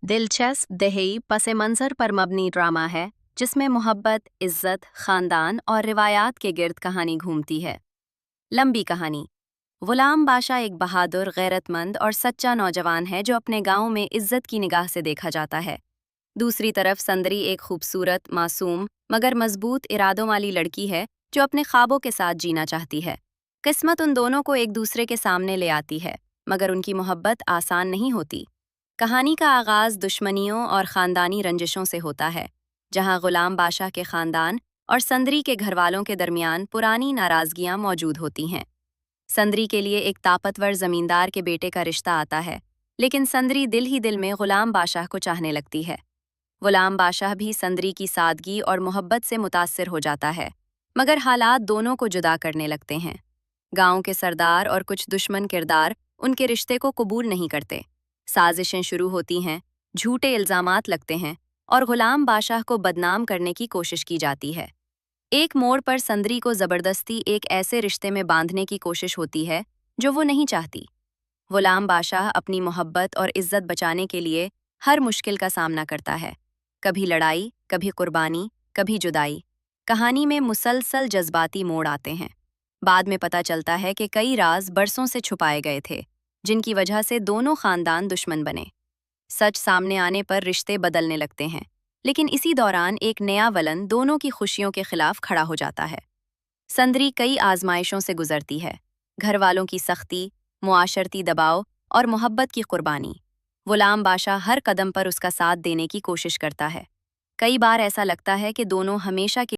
दिलचस्प दहेई पस मंज़र पर मबनी ड्रामा है जिसमें मोहब्बत, इज्जत, ख़ानदान और रिवायात के गिर्द कहानी घूमती है। लंबी कहानी। गुलाम बाशा एक बहादुर, गैरतमंद और सच्चा नौजवान है जो अपने गांव में इज्जत की निगाह से देखा जाता है। दूसरी तरफ संदरी एक खूबसूरत, मासूम मगर मजबूत इरादों वाली लड़की है जो अपने ख्वाबों के साथ जीना चाहती है। किस्मत उन दोनों को एक दूसरे के सामने ले आती है, मगर उनकी मोहब्बत आसान नहीं होती। कहानी का आगाज़ दुश्मनियों और ख़ानदानी रंजिशों से होता है, जहां गुलाम बाशा के ख़ानदान और संदरी के घरवालों के दरमियान पुरानी नाराज़गियां मौजूद होती हैं। संदरी के लिए एक ताकतवर ज़मींदार के बेटे का रिश्ता आता है, लेकिन संदरी दिल ही दिल में गुलाम बाशाह को चाहने लगती है। गुलाम बाशाह भी संदरी की सादगी और मोहब्बत से मुतासिर हो जाता है, मगर हालात दोनों को जुदा करने लगते हैं। गांव के सरदार और कुछ दुश्मन किरदार उनके रिश्ते को कबूल नहीं करते। साजिशें शुरू होती हैं, झूठे इल्ज़ामात लगते हैं और गुलाम बाशाह को बदनाम करने की कोशिश की जाती है। एक मोड़ पर संदरी को ज़बरदस्ती एक ऐसे रिश्ते में बांधने की कोशिश होती है जो वो नहीं चाहती। गुलाम बाशाह अपनी मोहब्बत और इज्जत बचाने के लिए हर मुश्किल का सामना करता है। कभी लड़ाई, कभी कुर्बानी, कभी जुदाई। कहानी में मुसलसल जज्बाती मोड़ आते हैं। बाद में पता चलता है कि कई राज बरसों से छुपाए गए थे, जिनकी वजह से दोनों खानदान दुश्मन बने। सच सामने आने पर रिश्ते बदलने लगते हैं, लेकिन इसी दौरान एक नया वलन दोनों की खुशियों के खिलाफ खड़ा हो जाता है। संदरी कई आजमाइशों से गुजरती है, घर वालों की सख्ती, मुआशरती दबाव और मोहब्बत की कुर्बानी। गुलाम बाशा हर कदम पर उसका साथ देने की कोशिश करता है। कई बार ऐसा लगता है कि दोनों हमेशा के